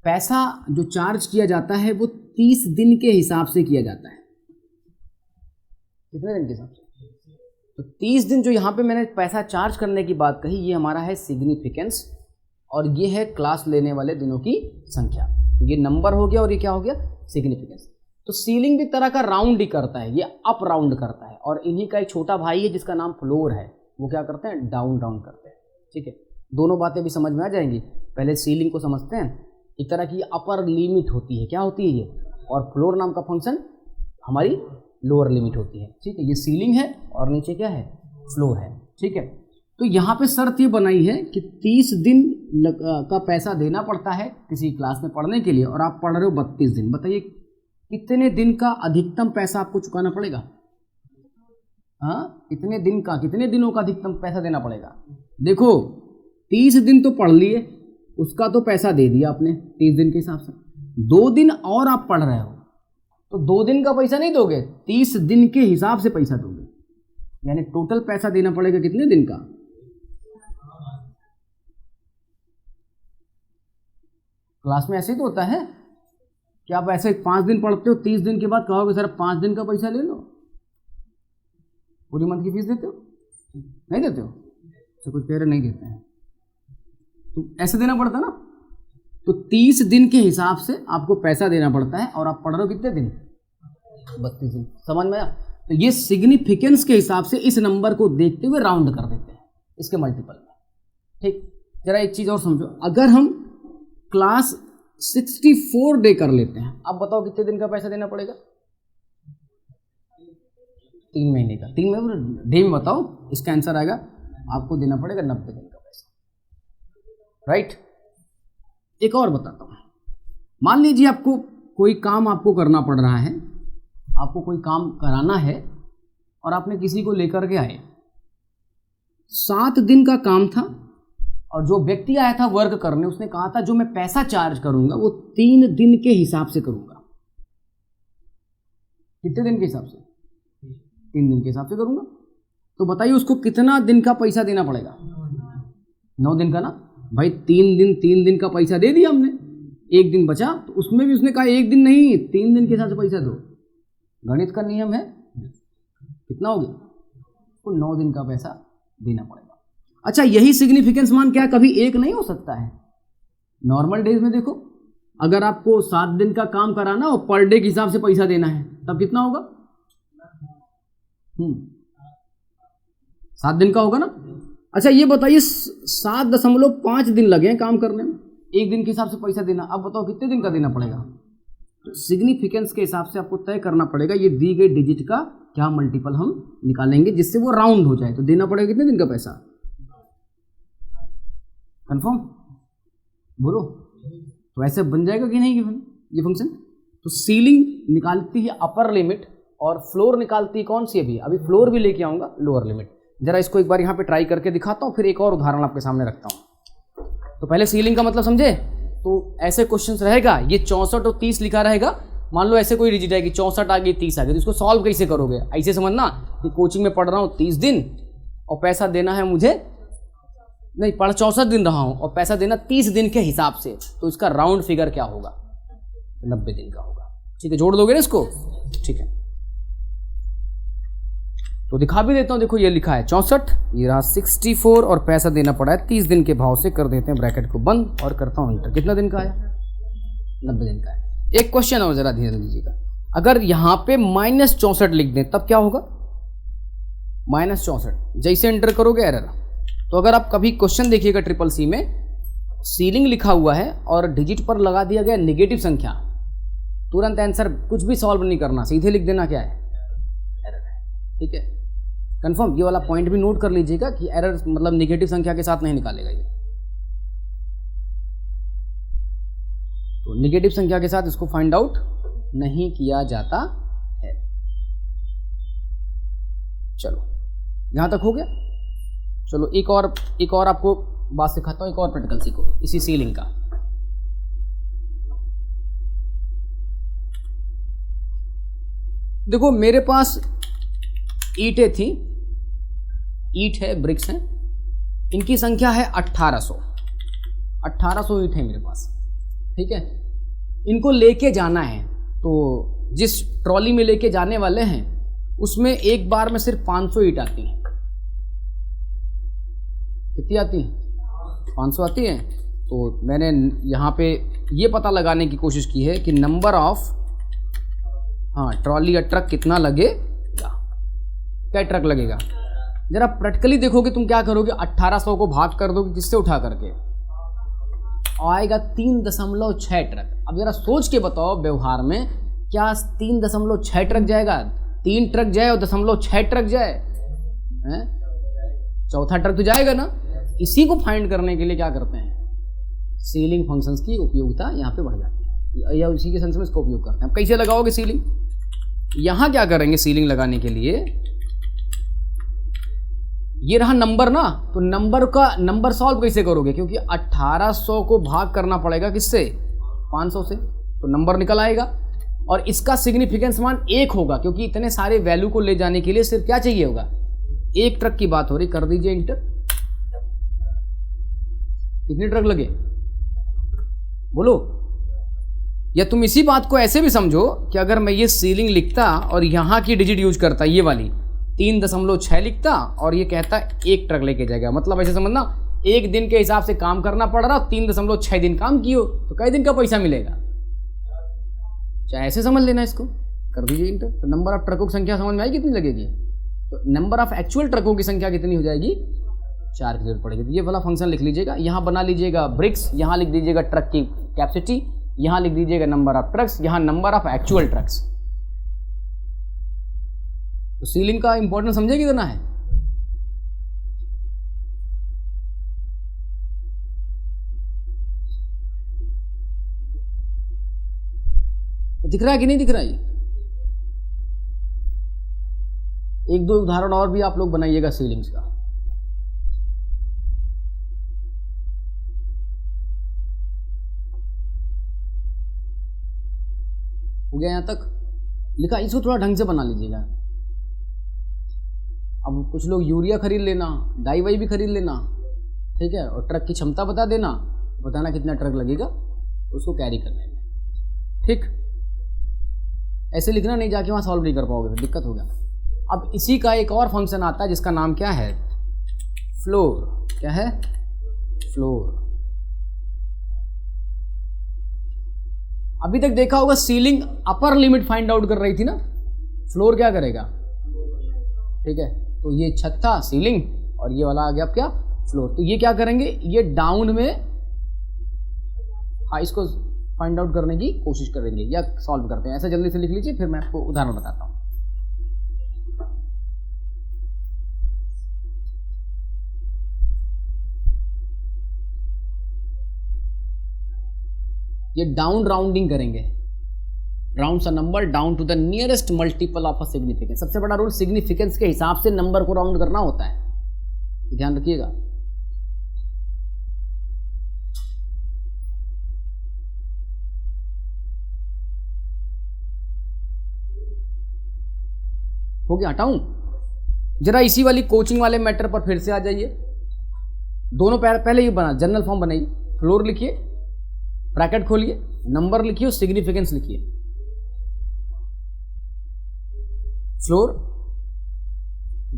Speaker 1: पैसा जो चार्ज किया जाता है वो 30 दिन के हिसाब से किया जाता है। कितने दिन के हिसाब से? तो 30 दिन जो यहाँ पे मैंने पैसा चार्ज करने की बात कही, ये हमारा है सिग्निफिकेंस और ये है क्लास लेने वाले दिनों की संख्या। ये नंबर हो गया और ये क्या हो गया? सिग्निफिकेंस। तो सीलिंग भी तरह का राउंड ही करता है, ये अप राउंड करता है, और इन्हीं का एक छोटा भाई है जिसका नाम फ्लोर है, वो क्या करते हैं? डाउन राउंड करते हैं। ठीक है, दोनों बातें भी समझ में आ जाएंगी। पहले सीलिंग को समझते हैं। एक तरह की अपर लिमिट होती है, क्या होती है ये, और फ्लोर नाम का फंक्शन हमारी लोअर लिमिट होती है। ठीक है, ये सीलिंग है और नीचे क्या है? फ्लोर है। ठीक है। तो यहाँ पे शर्त ये बनाई है कि 30 दिन का पैसा देना पड़ता है किसी क्लास में पढ़ने के लिए, और आप पढ़ रहे हो 32 दिन। बताइए कितने दिन का अधिकतम पैसा आपको चुकाना पड़ेगा? हाँ, कितने दिन का, कितने दिनों का अधिकतम पैसा देना पड़ेगा? देखो 30 दिन तो पढ़ लिए, उसका तो पैसा दे दिया आपने 30 दिन के हिसाब से। 2 दिन और आप पढ़ रहे हो तो 2 दिन का पैसा नहीं दोगे, 30 दिन के हिसाब से पैसा दोगे, यानी टोटल पैसा देना पड़ेगा कितने दिन का? क्लास में ऐसे ही तो होता है कि आप ऐसे 5 दिन पढ़ते हो, 30 दिन के बाद कहोगे सर 5 दिन का पैसा ले लो। पूरी मंथ की फीस देते हो? नहीं देते हो? तो कुछ कह रहे नहीं देते हैं, तो ऐसे देना पड़ता ना। तो 30 दिन के हिसाब से आपको पैसा देना पड़ता है, और आप पढ़ रहे हो कितने दिन? 32 दिन। समझ में आया? तो ये सिग्निफिकेंस के हिसाब से इस नंबर को देखते हुए राउंड कर देते हैं इसके मल्टीपल में। ठीक, जरा एक चीज़ और समझो, अगर हम क्लास 64 डे कर लेते हैं, अब बताओ कितने दिन का पैसा देना पड़ेगा? 3 महीने का। 3 महीने डे में बताओ, इसका आंसर आएगा आपको देना पड़ेगा 90 दिन का पैसा। राइट। एक और बताता हूँ, मान लीजिए आपको कोई काम आपको करना पड़ रहा है, आपको कोई काम कराना है और आपने किसी को लेकर के आए, 7 दिन का काम था, और जो व्यक्ति आया था वर्क करने उसने कहा था जो मैं पैसा चार्ज करूंगा वो 3 दिन के हिसाब से करूंगा। कितने दिन के हिसाब से? 3 दिन के हिसाब से करूंगा। तो बताइए उसको कितना दिन का पैसा देना पड़ेगा? 9 दिन का ना भाई। 3 दिन का पैसा दे दिया हमने, 1 दिन बचा, तो उसमें भी उसने कहा 1 दिन नहीं 3 दिन के हिसाब से पैसा दो। गणित का नियम है, कितना हो गया? तो 9 दिन का पैसा देना पड़ेगा। अच्छा, यही सिग्निफिकेंस मान क्या कभी 1 नहीं हो सकता है? नॉर्मल डेज में देखो, अगर आपको 7 दिन का काम कराना और पर डे के हिसाब से पैसा देना है तब कितना होगा? 7 दिन का होगा ना। अच्छा ये बताइए 7.5 दिन लगे हैं काम करने में, 1 दिन के हिसाब से पैसा देना, अब बताओ कितने दिन का देना पड़ेगा? तो सिग्निफिकेंस के हिसाब से आपको तय करना पड़ेगा ये दी गई डिजिट का क्या मल्टीपल हम निकालेंगे जिससे वो राउंड हो जाए। तो देना पड़ेगा कितने दिन का पैसा? कंफर्म बोलो। तो ऐसे बन जाएगा कि नहीं ये फंक्शन? तो सीलिंग निकालती है अपर लिमिट और फ्लोर निकालती है कौन सी? अभी फ्लोर भी लेके आऊंगा लोअर लिमिट। जरा इसको एक बार यहाँ पे ट्राई करके दिखाता हूँ, फिर एक और उदाहरण आपके सामने रखता हूँ। तो पहले सीलिंग का मतलब समझे? तो ऐसे क्वेश्चंस रहेगा, ये 64 और 30 लिखा रहेगा। मान लो ऐसे कोई डिजिट है कि 64 आ गई 30 आ गई, तो इसको सॉल्व कैसे करोगे? ऐसे समझना कि कोचिंग में पढ़ रहा हूँ 30 दिन और पैसा देना है मुझे, नहीं पढ़ 64 दिन रहा हूँ और पैसा देना 30 दिन के हिसाब से, तो इसका राउंड फिगर क्या होगा? 90 दिन का होगा। ठीक है, जोड़ दोगे ना इसको? ठीक है, तो दिखा भी देता हूँ। देखो ये लिखा है 64, ये रहा 64 और पैसा देना पड़ा है 30 दिन के भाव से। कर देते हैं ब्रैकेट को बंद और करता हूँ एंटर। कितना दिन का आया? 90 दिन का है। एक क्वेश्चन और जरा ध्यान दीजिएगा, अगर यहाँ पे -64 लिख दें तब क्या होगा? -64 जैसे एंटर करोगे एरर। तो अगर आप कभी क्वेश्चन देखिएगा CCC में, सीलिंग लिखा हुआ है और डिजिट पर लगा दिया गया नेगेटिव संख्या, तुरंत आंसर कुछ भी सॉल्व नहीं करना, सीधे लिख देना क्या है? एरर है। ठीक है, कंफर्म। ये वाला पॉइंट भी नोट कर लीजिएगा कि एरर मतलब नेगेटिव संख्या के साथ नहीं निकालेगा ये। तो नेगेटिव संख्या के साथ इसको फाइंड आउट नहीं किया जाता है। चलो यहां तक हो गया। चलो एक और आपको बात सिखाता हूं, एक और प्रैक्टिकल सीखो इसी सीलिंग का। देखो मेरे पास ईंटें थी, ईंट है, ब्रिक्स हैं, इनकी संख्या है 1800 ईंट है मेरे पास। ठीक है, इनको लेके जाना है, तो जिस ट्रॉली में लेके जाने वाले हैं उसमें एक बार में सिर्फ 500 ईंट आती हैं। कितनी आती हैं? 500 आती हैं। तो मैंने यहाँ पे ये पता लगाने की कोशिश की है कि नंबर ऑफ ट्रॉली या ट्रक कितना लगेगा, क्या ट्रक लगेगा। जरा प्रैक्टिकली देखोगे तुम क्या करोगे, 1800 को भाग कर दोगे किससे उठा करके, आएगा 3.6 ट्रक। अब जरा सोच के बताओ व्यवहार में क्या 3.6 ट्रक जाएगा? 3 ट्रक जाए और 0.6 ट्रक जाए, चौथा ट्रक तो जाएगा ना। इसी को फाइंड करने के लिए क्या करते हैं, सीलिंग फंक्शंस की उपयोगिता यहाँ पे बढ़ जाती है, या उसी के सेंस में इसका उपयोग करते हैं। अब कैसे लगाओगे सीलिंग, यहाँ क्या करेंगे सीलिंग लगाने के लिए, ये रहा नंबर ना, तो नंबर सॉल्व कैसे करोगे, क्योंकि 1800 को भाग करना पड़ेगा किससे, 500 से, तो नंबर निकल आएगा। और इसका सिग्निफिकेंस मान 1 होगा, क्योंकि इतने सारे वैल्यू को ले जाने के लिए सिर्फ क्या चाहिए होगा, 1 ट्रक की बात हो रही। कर दीजिए इंटर। कितने ट्रक लगे बोलो। या तुम इसी बात को ऐसे भी समझो कि अगर मैं ये सीलिंग लिखता और यहाँ की डिजिट यूज करता, ये वाली 3.6 लिखता और ये कहता 1 ट्रक लेके जाएगा, मतलब ऐसे समझना 1 दिन के हिसाब से काम करना पड़ रहा, 3.6 दिन काम कियो तो कई दिन का पैसा मिलेगा। चाहे ऐसे समझ लेना इसको, कर दीजिए इंटर। तो नंबर ऑफ ट्रकों की संख्या समझ में आई कितनी लगेगी, तो नंबर ऑफ एक्चुअल ट्रकों की संख्या कितनी हो जाएगी, 4 की जरूरत पड़ेगी। तो ये वाला फंक्शन लिख लीजिएगा, यहाँ बना लीजिएगा ब्रिक्स, यहाँ लिख दीजिएगा ट्रक की कैपेसिटी, यहाँ लिख दीजिएगा नंबर ऑफ ट्रक्स, यहाँ नंबर ऑफ एक्चुअल ट्रक्स। तो सीलिंग का इंपॉर्टेंस समझे कितना है। दिख रहा है कि नहीं दिख रहा है। एक दो उदाहरण और भी आप लोग बनाइएगा सीलिंग्स का। हो गया यहां तक लिखा, इसको थोड़ा ढंग से बना लीजिएगा। अब कुछ लोग यूरिया खरीद लेना, डाई वाई भी खरीद लेना, ठीक है, और ट्रक की क्षमता बता देना, बताना कितना ट्रक लगेगा, उसको कैरी कर लेना, ठीक। ऐसे लिखना नहीं, जाके वहां सॉल्व नहीं कर पाओगे, तो दिक्कत होगा। अब इसी का एक और फंक्शन आता है जिसका नाम क्या है, फ्लोर। क्या है, फ्लोर। अभी तक देखा होगा ceiling upper limit find out कर रही थी ना, फ्लोर क्या करेगा, ठीक है। तो ये छत था सीलिंग और ये वाला आ गया अब क्या, फ्लोर। तो ये क्या करेंगे, ये डाउन में, हाँ, इसको फाइंड आउट करने की कोशिश करेंगे या सॉल्व करते हैं। ऐसा जल्दी से लिख लीजिए, फिर मैं आपको उदाहरण बताता हूं। ये डाउन राउंडिंग करेंगे, rounds a number down to the nearest multiple of a significance. सबसे बड़ा रूल सिग्निफिकेंस के हिसाब से नंबर को राउंड करना होता है, ध्यान रखिएगा। हो गया, हटाऊं जरा इसी वाली कोचिंग वाले मैटर पर फिर से आ जाइए। दोनों पहले ये बना, जनरल फॉर्म बनाइए, फ्लोर लिखिए, ब्रैकेट खोलिए, नंबर लिखिए और सिग्निफिकेंस लिखिए। फ्लोर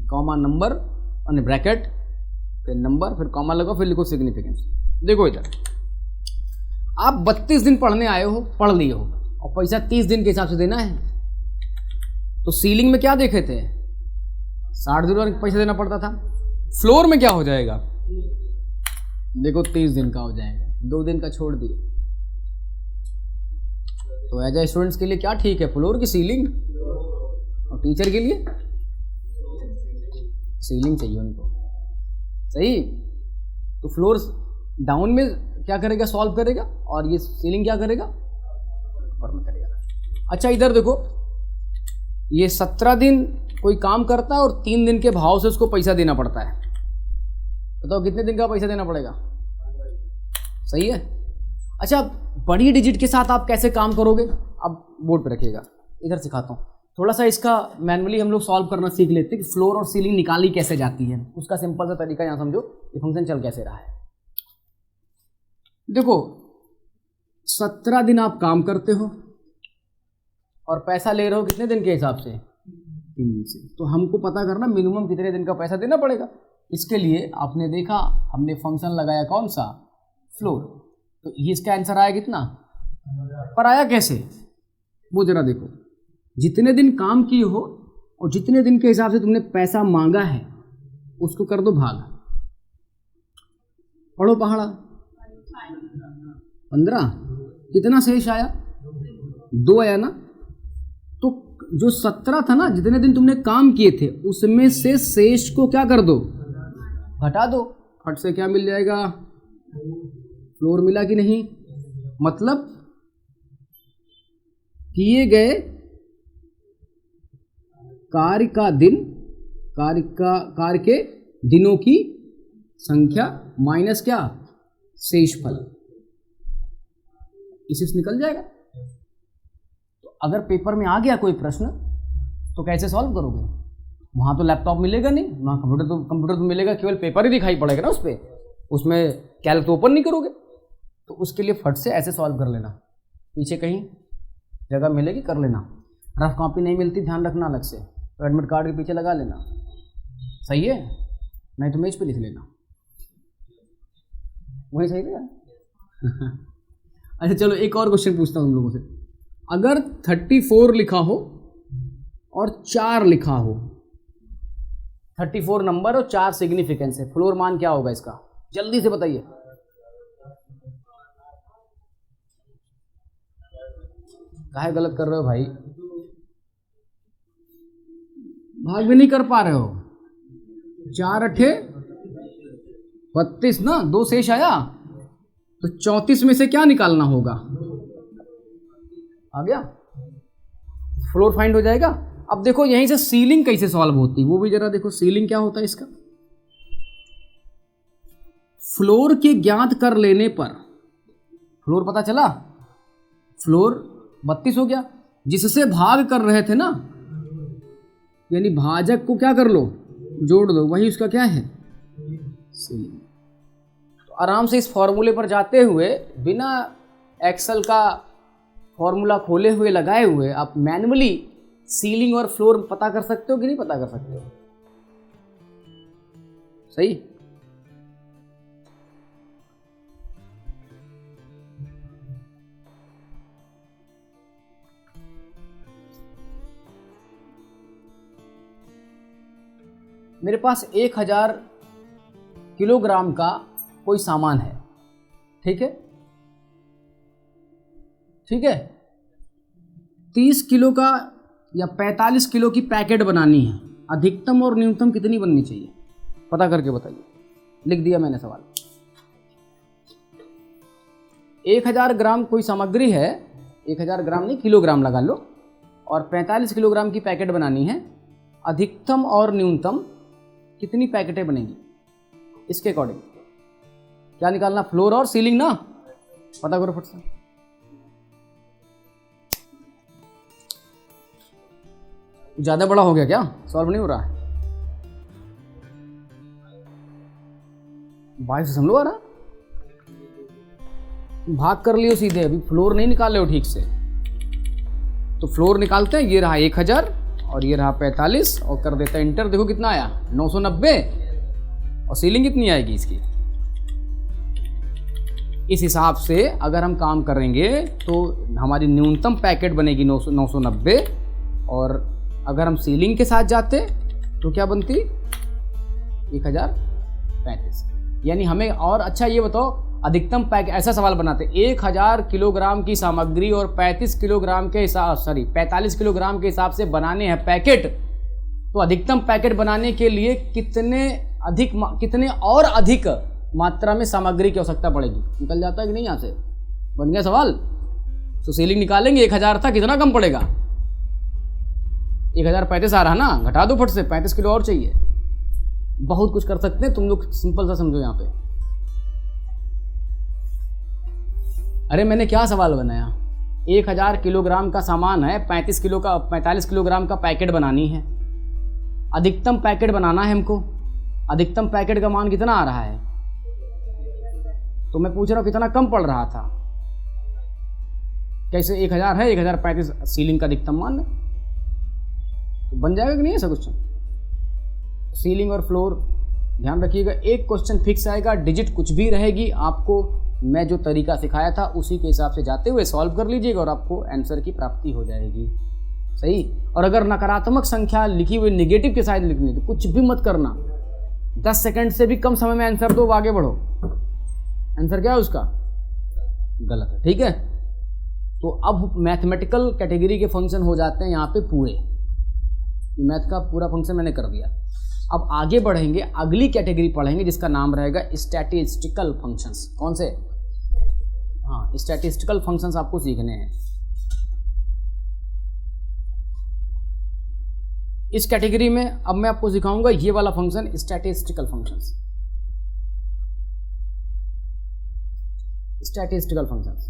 Speaker 1: कॉमा नंबर और ब्रैकेट, फिर नंबर, फिर कॉमा लगाओ, फिर लिखो सिग्निफिकेंस। देखो इधर आप 32 दिन पढ़ने आए हो, पढ़ लिए हो, और पैसा 30 दिन के हिसाब से देना है। तो सीलिंग में क्या देखे थे, 60 दिन का पैसा देना पड़ता था। फ्लोर में क्या हो जाएगा, देखो 30 दिन का हो जाएगा, 2 दिन का छोड़ दिए। तो एज ए स्टूडेंट्स के लिए क्या ठीक है, फ्लोर की सीलिंग, और टीचर के लिए सीलिंग चाहिए उनको, सही। तो फ्लोर डाउन में क्या करेगा, सॉल्व करेगा, और ये सीलिंग क्या करेगा, ऊपर में करेगा। अच्छा इधर देखो, ये 17 दिन कोई काम करता है और 3 दिन के भाव से उसको पैसा देना पड़ता है। बताओ कितने दिन का पैसा देना पड़ेगा, सही है। अच्छा बड़ी डिजिट के साथ आप कैसे काम करोगे, अब बोर्ड पे रखिएगा, इधर सिखाता हूँ। थोड़ा सा इसका मैनुअली हम लोग सॉल्व करना सीख लेते हैं कि फ्लोर और सीलिंग निकाली कैसे जाती है, उसका सिंपल सा तरीका यहाँ समझो, ये फंक्शन चल कैसे रहा है। देखो 17 दिन आप काम करते हो और पैसा ले रहे हो कितने दिन के हिसाब से, 3 दिन से। तो हमको पता करना मिनिमम कितने दिन का पैसा देना पड़ेगा। इसके लिए आपने देखा हमने फंक्शन लगाया कौन सा, फ्लोर। तो ये इसका आंसर आया कितना, पर आया कैसे, वो जरा देखो। जितने दिन काम किए हो और जितने दिन के हिसाब से तुमने पैसा मांगा है उसको कर दो भाग, पढ़ो पहाड़ा, 15, कितना शेष आया, 2 आया ना। तो जो 17 था ना, जितने दिन तुमने काम किए थे उसमें से शेष को क्या कर दो, घटा दो, फट से क्या मिल जाएगा, फ्लोर मिला कि नहीं, मतलब किए गए कार्य का दिन, कार्य के दिनों की संख्या माइनस क्या, शेषफल, इससे निकल जाएगा। तो अगर पेपर में आ गया कोई प्रश्न तो कैसे सॉल्व करोगे, वहां तो लैपटॉप मिलेगा नहीं, वहां कंप्यूटर तो मिलेगा, केवल पेपर ही दिखाई पड़ेगा ना उस पर, उसमें कैलक तो ओपन नहीं करोगे। तो उसके लिए फट से ऐसे सॉल्व कर लेना, पीछे कहीं जगह मिलेगी कर लेना, रफ कॉपी नहीं मिलती ध्यान रखना अलग से, तो एडमिट कार्ड के पीछे लगा लेना, सही है, नहीं तो मेज पे लिख लेना, वही सही है। अच्छा चलो एक और क्वेश्चन पूछता हूँ तुम लोगों से, अगर 34 लिखा हो और 4 लिखा हो, 34 नंबर और 4 सिग्निफिकेंस है, फ्लोर मान क्या होगा इसका, जल्दी से बताइए। काहे गलत कर रहे हो भाई, भाग भी नहीं कर पा रहे हो, 4 अठे 32 ना, 2 शेष आया, तो 34 में से क्या निकालना होगा, आ गया, फ्लोर फाइंड हो जाएगा। अब देखो यहीं से सीलिंग कैसे सॉल्व होती, वो भी जरा देखो, सीलिंग क्या होता है इसका, फ्लोर के ज्ञात कर लेने पर, फ्लोर पता चला, फ्लोर 32 हो गया, जिससे भाग कर रहे थे ना, यानी भाजक को क्या कर लो, जोड़ दो, वही उसका क्या है, सीलिंग। तो आराम से इस फॉर्मूले पर जाते हुए, बिना एक्सेल का फॉर्मूला खोले हुए लगाए हुए, आप मैन्युअली सीलिंग और फ्लोर पता कर सकते हो कि नहीं पता कर सकते हो, सही। मेरे पास 1000 किलोग्राम का कोई सामान है, ठीक है, ठीक है, 30 किलो का या 45 किलो की पैकेट बनानी है, अधिकतम और न्यूनतम कितनी बननी चाहिए, पता करके बताइए। लिख दिया मैंने सवाल। 1000 ग्राम कोई सामग्री है, 1000 ग्राम नहीं किलोग्राम लगा लो, और 45 किलोग्राम की पैकेट बनानी है, अधिकतम और न्यूनतम कितनी पैकेटें बनेंगी, इसके अकॉर्डिंग क्या निकालना, फ्लोर और सीलिंग ना, पता करो फट से। ज्यादा बड़ा हो गया क्या, सॉल्व नहीं हो रहा है, 22 समझ लो आ रहा, भाग कर लियो सीधे, अभी फ्लोर नहीं निकाले हो ठीक से, तो फ्लोर निकालते हैं, ये रहा 1000 और ये रहा 45 और कर देता है इंटर, देखो कितना आया 990, और सीलिंग कितनी आएगी इसकी। इस हिसाब से अगर हम काम करेंगे तो हमारी न्यूनतम पैकेट बनेगी 990, और अगर हम सीलिंग के साथ जाते तो क्या बनती 1035, यानी हमें, और अच्छा ये बताओ अधिकतम पैकेट, ऐसा सवाल बनाते 1000 किलोग्राम की सामग्री और 35 किलोग्राम के हिसाब 45 किलोग्राम के हिसाब से बनाने हैं पैकेट, तो अधिकतम पैकेट बनाने के लिए कितने और अधिक मात्रा में सामग्री की आवश्यकता पड़ेगी, निकल जाता है कि नहीं, यहाँ से बन गया सवाल। तो सीलिंग निकालेंगे, 1000 था, कितना कम पड़ेगा, 1035 आ रहा ना, घटा दो फट से, 35 किलो और चाहिए, बहुत कुछ कर सकते हैं, तुम लोग सिंपल सा समझो यहाँ पे। अरे मैंने क्या सवाल बनाया, 1000 किलोग्राम का सामान है, 45 किलोग्राम का पैकेट बनानी है, अधिकतम पैकेट बनाना है हमको, अधिकतम पैकेट का मान कितना आ रहा है, तो मैं पूछ रहा हूँ कितना कम पड़ रहा था, कैसे 1000 है, 1035 सीलिंग का अधिकतम मान है, तो बन जाएगा कि नहीं ऐसा क्वेश्चन। सीलिंग और फ्लोर ध्यान रखिएगा, एक क्वेश्चन फिक्स आएगा, डिजिट कुछ भी रहेगी, आपको मैं जो तरीका सिखाया था उसी के हिसाब से जाते हुए सॉल्व कर लीजिएगा और आपको आंसर की प्राप्ति हो जाएगी, सही। और अगर नकारात्मक संख्या लिखी हुई नेगेटिव के साथ लिखनी तो कुछ भी मत करना, 10 सेकंड से भी कम समय में आंसर दो, आगे बढ़ो, आंसर क्या है उसका, गलत है, ठीक है। तो अब मैथमेटिकल कैटेगरी के फंक्शन हो जाते हैं यहाँ पे पूरे, मैथ का पूरा फंक्शन मैंने कर दिया। अब आगे बढ़ेंगे, अगली कैटेगरी पढ़ेंगे जिसका नाम रहेगा स्टैटिस्टिकल फंक्शंस। कौन से? हाँ, स्टैटिस्टिकल फंक्शंस आपको सीखने हैं। इस कैटेगरी में अब मैं आपको सिखाऊंगा ये वाला function, statistical functions. Statistical functions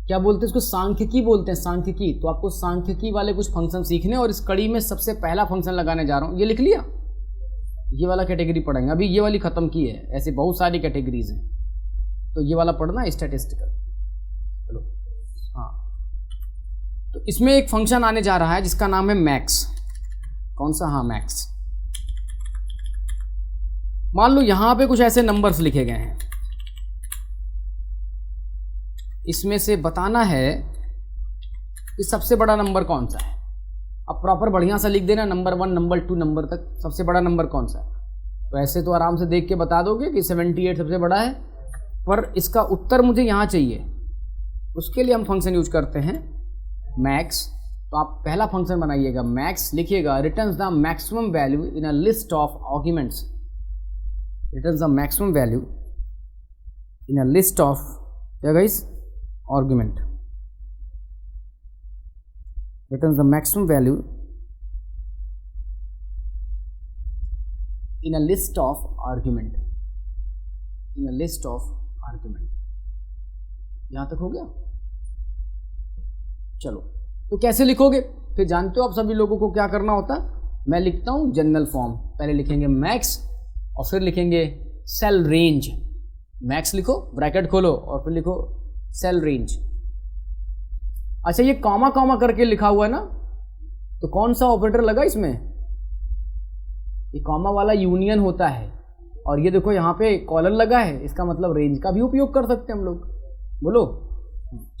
Speaker 1: क्या बोलते हैं इसको? सांख्यिकी बोलते हैं, सांख्यिकी। तो आपको सांख्यिकी वाले कुछ फंक्शन सीखने, और इस कड़ी में सबसे पहला फंक्शन लगाने जा रहा हूं। ये लिख लिया? ये वाला कैटेगरी पढ़ेंगे, अभी ये वाली खत्म की है, ऐसे बहुत सारी कैटेगरीज हैं, तो ये वाला पढ़ना स्टैटिस्टिकल। चलो, हाँ, तो इसमें एक फंक्शन आने जा रहा है जिसका नाम है मैक्स। कौन सा? हाँ, मैक्स। मान लो यहां पे कुछ ऐसे नंबर्स लिखे गए हैं, इसमें से बताना है कि सबसे बड़ा नंबर कौन सा है। अब प्रॉपर बढ़िया सा लिख देना, नंबर 1, नंबर 2, नंबर तक सबसे बड़ा नंबर कौन सा है। तो ऐसे तो आराम से देख के बता दोगे कि 78 सबसे बड़ा है, पर इसका उत्तर मुझे यहाँ चाहिए। उसके लिए हम फंक्शन यूज करते हैं मैक्स। तो आप पहला फंक्शन बनाइएगा, मैक्स लिखिएगा, returns the maximum value in a list of arguments. Returns the maximum value in a list of, क्या guys? Argument. returns the maximum value in a list of argument, in a list of argument। यहां तक हो गया? चलो, तो कैसे लिखोगे? फिर जानते हो आप सभी लोगों को क्या करना होता है। मैं लिखता हूं जनरल फॉर्म, पहले लिखेंगे मैक्स और फिर लिखेंगे सेल रेंज। मैक्स लिखो, ब्रैकेट खोलो और फिर लिखो सेल रेंज। अच्छा, ये कॉमा कॉमा करके लिखा हुआ है ना, तो कौन सा ऑपरेटर लगा इसमें? ये कॉमा वाला यूनियन होता है, और ये देखो यहाँ पे कॉलन लगा है, इसका मतलब रेंज का भी उपयोग कर सकते हैं हम लोग। बोलो,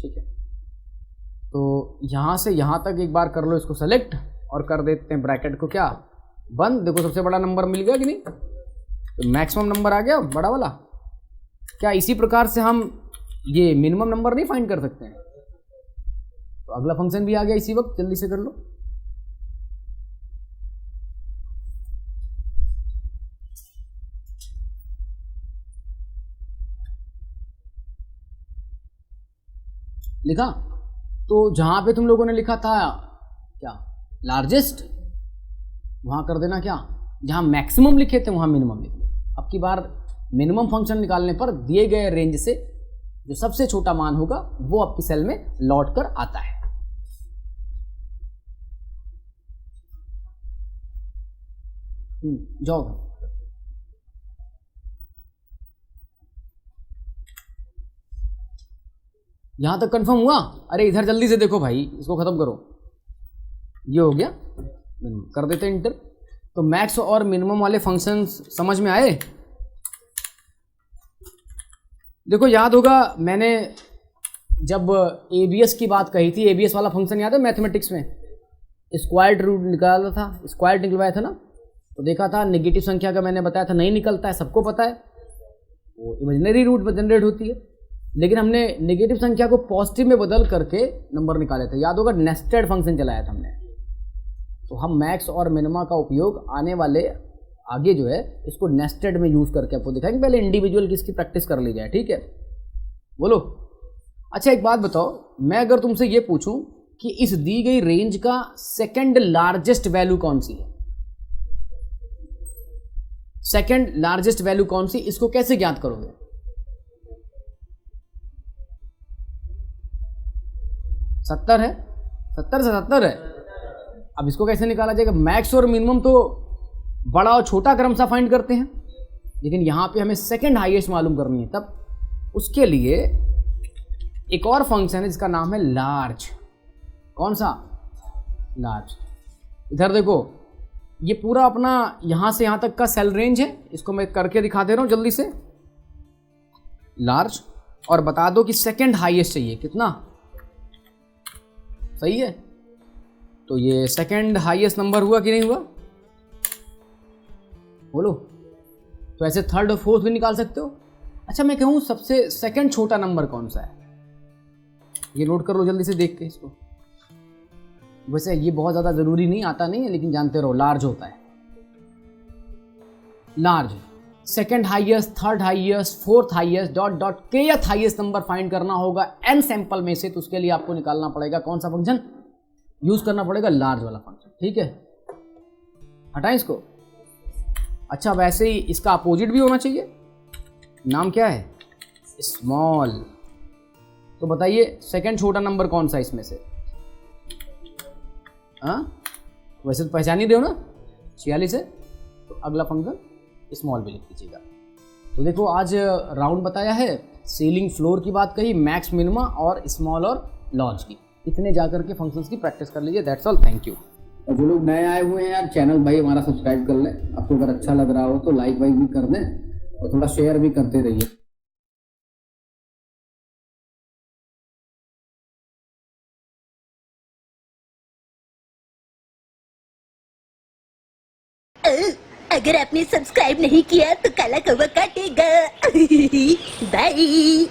Speaker 1: ठीक है। तो यहाँ से यहाँ तक एक बार कर लो इसको सेलेक्ट, और कर देते हैं ब्रैकेट को क्या? बंद। देखो सबसे बड़ा नंबर मिल गया कि नहीं? तो मैक्सिमम नंबर आ गया बड़ा वाला। क्या इसी प्रकार से हम ये मिनिमम नंबर नहीं फाइंड कर सकते हैं? तो अगला फंक्शन भी आ गया इसी वक्त, जल्दी से कर लो। लिखा? तो जहां पे तुम लोगों ने लिखा था क्या, लार्जेस्ट, वहां कर देना क्या, जहां मैक्सिमम लिखे थे वहां मिनिमम लिख लो। अब की बार मिनिमम फंक्शन निकालने पर दिए गए रेंज से जो सबसे छोटा मान होगा वो आपकी सेल में लौट कर आता है। जाओ, यहां तक कंफर्म हुआ? अरे इधर जल्दी से देखो भाई, इसको खत्म करो। ये हो गया, कर देते हैं इंटर। तो मैक्स और मिनिमम वाले फंक्शंस समझ में आए? देखो याद होगा मैंने जब एबीएस की बात कही थी, एबीएस वाला फंक्शन याद है मैथमेटिक्स में? स्क्वायर्ड रूट निकाला था, स्क्वायर्ड निकलवाया था ना, तो देखा था नेगेटिव संख्या का मैंने बताया था नहीं निकलता है, सबको पता है, वो इमेजिनरी रूट जनरेट होती है। लेकिन हमने नेगेटिव संख्या को पॉजिटिव में बदल करके नंबर निकाले थे, याद होगा नेस्टेड फंक्शन चलाया था हमने। तो हम मैक्स और मिनिमा का उपयोग आने वाले आगे जो है इसको नेस्टेड में यूज करके आपको दिखाएंगे। पहले इंडिविजुअल की इसकी प्रैक्टिस कर ली जाए, ठीक है? बोलो। अच्छा एक बात बताओ, मैं अगर तुमसे ये पूछूं कि इस दी गई रेंज का सेकंड लार्जेस्ट वैल्यू कौन सी है, सेकंड लार्जेस्ट वैल्यू कौन सी, इसको कैसे ज्ञात करोगे? सत्तर है, 70 से 70 है। अब इसको कैसे निकाला जाएगा? मैक्स और मिनिमम तो बड़ा और छोटा क्रम सा फाइंड करते हैं, लेकिन यहां पे हमें सेकंड हाईएस्ट मालूम करनी है, तब उसके लिए एक और फंक्शन है जिसका नाम है लार्ज। कौन सा? लार्ज। इधर देखो, ये पूरा अपना यहां से यहां तक का सेल रेंज है, इसको मैं करके दिखा दे रहा हूं जल्दी से। लार्ज, और बता दो कि सेकंड हाईएस्ट चाहिए कितना, सही है? तो ये सेकंड हाईएस्ट नंबर हुआ कि नहीं हुआ? बोलो। तो ऐसे थर्ड और फोर्थ भी निकाल सकते हो। अच्छा मैं कहूँ सबसे सेकंड छोटा नंबर कौन सा है, ये नोट कर लो जल्दी से देख के इसको।
Speaker 2: वैसे ये बहुत ज़्यादा ज़रूरी नहीं, आता नहीं है, लेकिन जानते रहो लार्ज होता है। Large, second highest, third highest, fourth highest, dot dot kth highest number find करना होगा n सैंपल में से। तो उसके लिए आपको निकालना पड़ेगा कौन सा फंक्शन यूज करना पड़ेगा, लार्ज वाला फंक्शन। ठीक है, हटाएं इसको। अच्छा, वैसे ही इसका अपोजिट भी होना चाहिए, नाम क्या है, स्मॉल। तो बताइए सेकंड छोटा नंबर कौन सा इसमें से? हाँ, वैसे तो पहचान ही दो ना, 46 है, तो अगला फंक्शन स्मॉल भी लिख दीजिएगा। तो देखो आज राउंड बताया है, सीलिंग फ्लोर की बात कही, मैक्स मिनिमा और स्मॉल और लार्ज की। इतने जाकर के फंक्शंस की प्रैक्टिस कर लीजिए। That's all, thank you.
Speaker 3: और जो लोग नए आए हुए हैं यार, चैनल भाई हमारा सब्सक्राइब कर लें। आपको अगर अच्छा लग रहा हो तो लाइक वाइक भी कर दें और थोड़ा शेयर भी करते रहिए।
Speaker 4: अगर आपने सब्सक्राइब नहीं किया तो काला कौवा काटेगा। बाय।